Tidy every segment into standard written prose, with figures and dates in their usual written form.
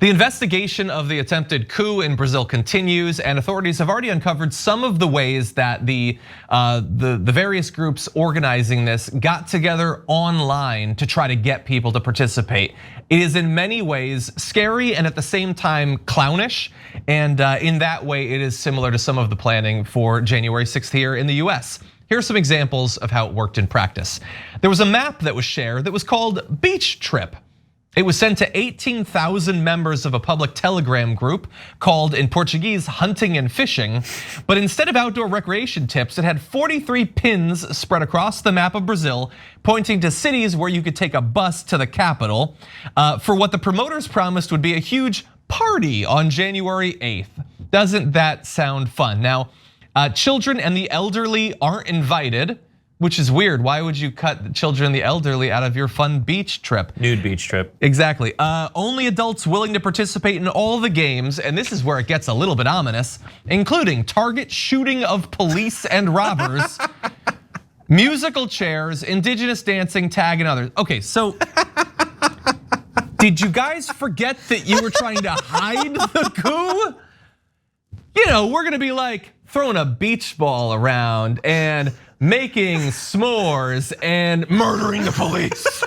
The investigation of the attempted coup in Brazil continues, and authorities have already uncovered some of the ways that the various groups organizing this got together online to try to get people to participate. It is in many ways scary and at the same time clownish, and in that way it is similar to some of the planning for January 6th here in the US. Here are some examples of how it worked in practice. There was a map that was shared that was called Beach Trip. It was sent to 18,000 members of a public Telegram group called, in Portuguese, Hunting and Fishing. But instead of outdoor recreation tips, it had 43 pins spread across the map of Brazil, pointing to cities where you could take a bus to the capital for what the promoters promised would be a huge party on January 8th. Doesn't that sound fun? Now, children and the elderly aren't invited, which is weird. Why would you cut the children and the elderly out of your fun beach trip? Nude beach trip. Exactly. Only adults willing to participate in all the games, and this is where it gets a little bit ominous, including target shooting of police and robbers, musical chairs, indigenous dancing, tag, and others. Okay, so did you guys forget that you were trying to hide the coup? You know, we're gonna be like throwing a beach ball around and making s'mores and murdering the police.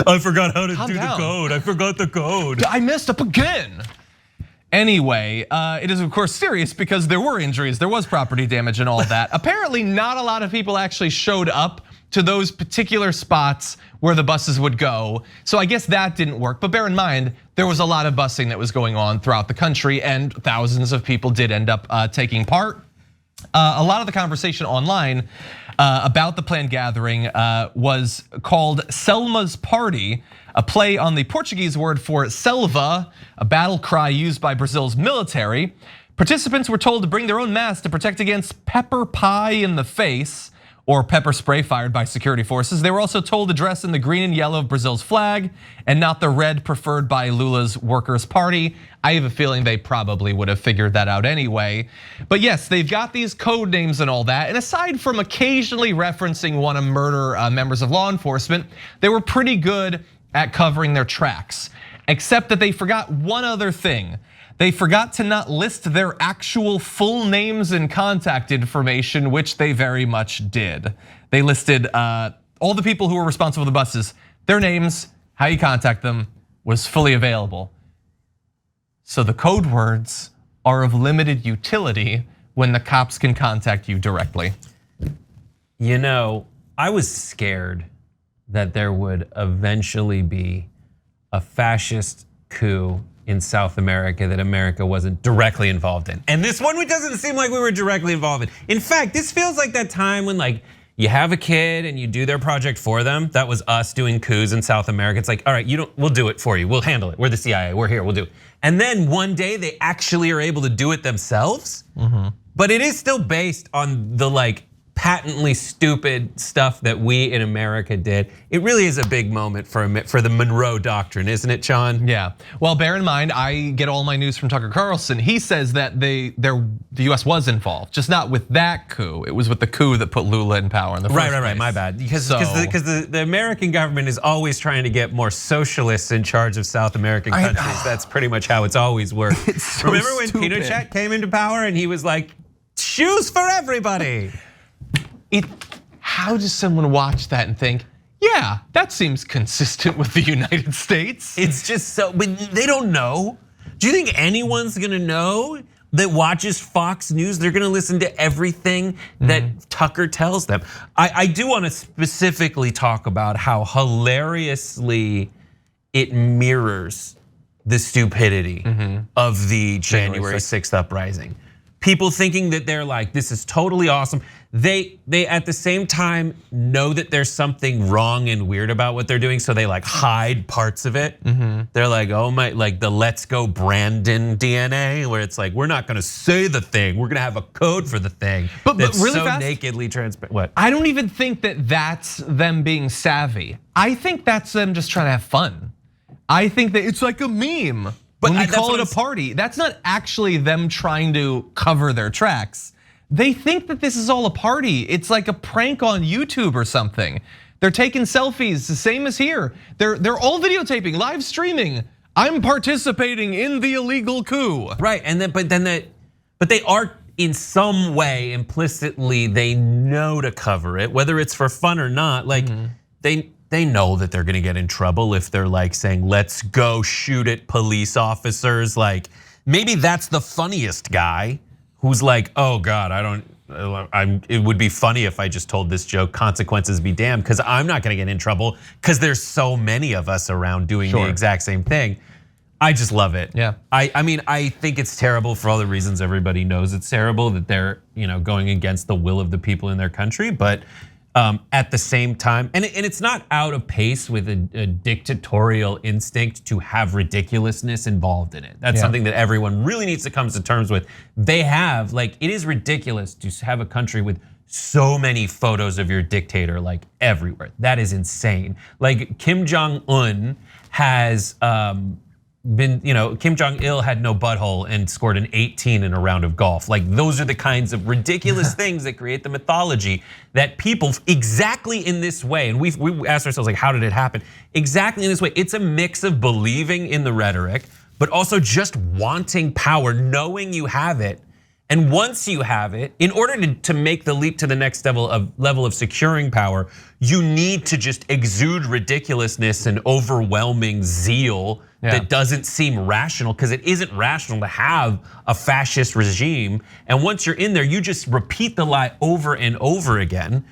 I forgot how to Calm do down. the code. I forgot the code. I messed up again. Anyway, it is of course serious because there were injuries, there was property damage and all that. Apparently not a lot of people actually showed up to those particular spots where the buses would go. So I guess that didn't work, but bear in mind, there was a lot of busing that was going on throughout the country and thousands of people did end up taking part. A lot of the conversation online about the planned gathering was called Selma's Party, a play on the Portuguese word for selva, a battle cry used by Brazil's military. Participants were told to bring their own masks to protect against pepper pie in the face, or pepper spray fired by security forces. They were also told to dress in the green and yellow of Brazil's flag and not the red preferred by Lula's Workers' Party. I have a feeling they probably would have figured that out anyway. But yes, they've got these code names and all that. And aside from occasionally referencing want to murder members of law enforcement, they were pretty good at covering their tracks, except that they forgot one other thing. They forgot to not list their actual full names and contact information, which they very much did. They listed all the people who were responsible for the buses, their names, how you contact them was fully available. So the code words are of limited utility when the cops can contact you directly. You know, I was scared that there would eventually be a fascist coup in South America that America wasn't directly involved in. And this one doesn't seem like we were directly involved in. In fact, this feels like that time when like you have a kid and you do their project for them. That was us doing coups in South America. It's like, all right, we'll do it for you. We'll handle it. We're the CIA, we're here, we'll do it. And then one day they actually are able to do it themselves. But it is still based on the like patently stupid stuff that we in America did. It really is a big moment for the Monroe Doctrine, isn't it, Sean? Yeah, well, bear in mind, I get all my news from Tucker Carlson. He says that the US was involved, just not with that coup. It was with the coup that put Lula in power in the first place. Right, my bad. Because the American government is always trying to get more socialists in charge of South American countries. That's pretty much how it's always worked. It's so Remember when stupid. Pinochet came into power and he was like, shoes for everybody. How does someone watch that and think, yeah, that seems consistent with the United States? It's just so, but they don't know. Do you think anyone's gonna know that watches Fox News? They're gonna listen to everything that Tucker tells them. I do wanna specifically talk about how hilariously it mirrors the stupidity of the January 6th uprising. People thinking that they're like, this is totally awesome. They at the same time know that there's something wrong and weird about what they're doing, so they like hide parts of it. They're like, oh my, like the let's go Brandon DNA, where it's like, we're not gonna say the thing, we're gonna have a code for the thing. But really so fast, nakedly transparent. What? I don't even think that that's them being savvy. I think that's them just trying to have fun. I think that it's like a meme. But when we call it a party, that's not actually them trying to cover their tracks. They think that this is all a party. It's like a prank on YouTube or something. They're taking selfies, the same as here. They're all videotaping, live streaming. I'm participating in the illegal coup. Right, and then but they are in some way implicitly they know to cover it, whether it's for fun or not. Like they know that they're gonna get in trouble if they're like saying, let's go shoot at police officers. Like maybe that's the funniest guy who's like, oh God, it would be funny if I just told this joke, consequences be damned, because I'm not gonna get in trouble because there's so many of us around doing the exact same thing. I just love it. Yeah. I mean, I think it's terrible for all the reasons everybody knows it's terrible, that they're going against the will of the people in their country, but at the same time, and it's not out of pace with a dictatorial instinct to have ridiculousness involved in it. That's something that everyone really needs to come to terms with. They have, like, it is ridiculous to have a country with so many photos of your dictator like everywhere. That is insane. Like Kim Jong-un has Kim Jong-il had no butthole and scored an 18 in a round of golf. Like those are the kinds of ridiculous things that create the mythology that people exactly in this way, and we asked ourselves like, how did it happen? Exactly in this way. It's a mix of believing in the rhetoric, but also just wanting power, knowing you have it. And once you have it, in order to make the leap to the next level of securing power, you need to just exude ridiculousness and overwhelming zeal that doesn't seem rational, because it isn't rational to have a fascist regime. And once you're in there, you just repeat the lie over and over again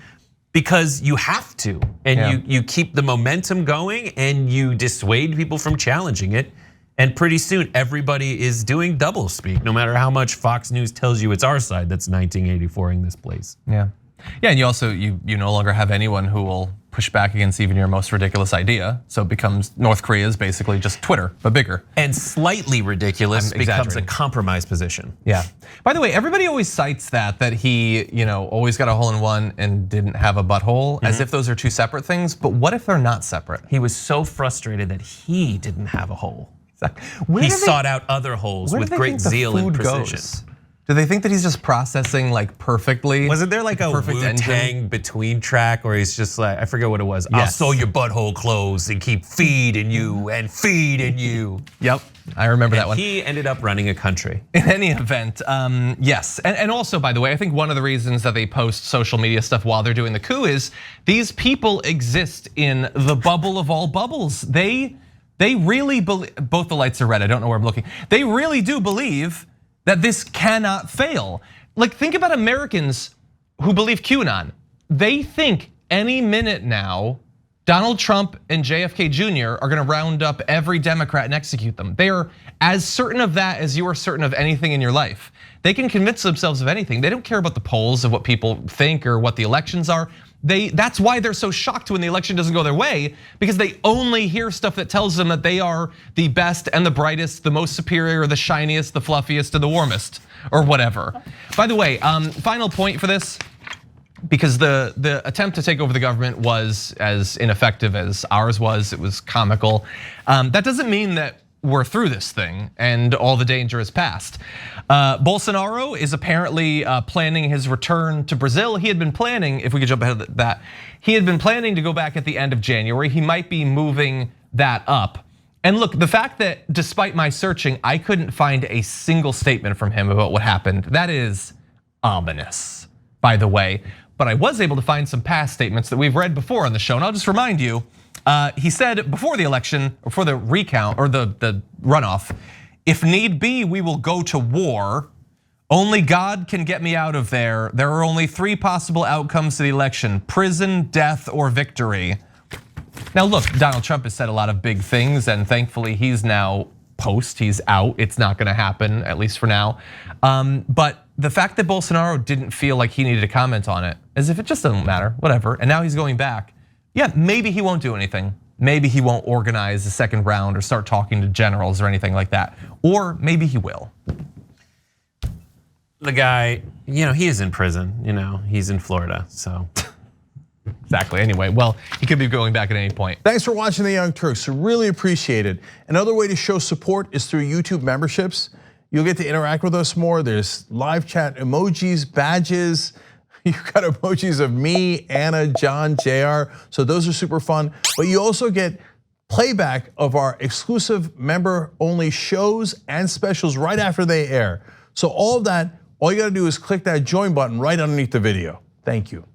because you have to. And you keep the momentum going and you dissuade people from challenging it. And pretty soon, everybody is doing doublespeak, no matter how much Fox News tells you it's our side that's 1984ing this place. Yeah, and you also, you no longer have anyone who will push back against even your most ridiculous idea. So it becomes, North Korea is basically just Twitter, but bigger. And slightly ridiculous becomes a compromise position. Yeah. By the way, everybody always cites that he always got a hole in one and didn't have a butthole, as if those are two separate things. But what if they're not separate? He was so frustrated that he didn't have a hole. He sought out other holes with great zeal and precision. Do they think that he's just processing like perfectly? Wasn't there like a Wu-Tang between track where he's just like, I forget what it was. I'll sew your butthole closed and keep feeding you and feeding you. Yep, I remember that one. He ended up running a country. In any event, yes. And also, by the way, I think one of the reasons that they post social media stuff while they're doing the coup is these people exist in the bubble of all bubbles. They really believe, both the lights are red, I don't know where I'm looking. They really do believe that this cannot fail. Like think about Americans who believe QAnon. They think any minute now, Donald Trump and JFK Jr. are gonna round up every Democrat and execute them. They are as certain of that as you are certain of anything in your life. They can convince themselves of anything. They don't care about the polls of what people think or what the elections are. That's why they're so shocked when the election doesn't go their way, because they only hear stuff that tells them that they are the best and the brightest, the most superior, the shiniest, the fluffiest, and the warmest, or whatever. By the way, final point for this, because the attempt to take over the government was as ineffective as ours was. It was comical. That doesn't mean that we're through this thing and all the danger is past. Bolsonaro is apparently planning his return to Brazil. He had been planning, if we could jump ahead of that, he had been planning to go back at the end of January. He might be moving that up. And look, the fact that despite my searching, I couldn't find a single statement from him about what happened, that is ominous, by the way. But I was able to find some past statements that we've read before on the show, and I'll just remind you. He said before the election, or for the recount, or the runoff, if need be, we will go to war. Only God can get me out of there. There are only 3 possible outcomes to the election: prison, death, or victory. Now look, Donald Trump has said a lot of big things, and thankfully he's now he's out. It's not gonna happen, at least for now. But the fact that Bolsonaro didn't feel like he needed to comment on it, as if it just doesn't matter, whatever, and now he's going back. Yeah, maybe he won't do anything. Maybe he won't organize a second round or start talking to generals or anything like that. Or maybe he will. The guy, he is in prison, he's in Florida, so. Exactly, anyway, well, he could be going back at any point. Thanks for watching The Young Turks, really appreciate it. Another way to show support is through YouTube memberships. You'll get to interact with us more. There's live chat emojis, badges. You've got emojis of me, Anna, John, JR. So those are super fun. But you also get playback of our exclusive member-only shows and specials right after they air. So all of that, all you gotta do is click that join button right underneath the video. Thank you.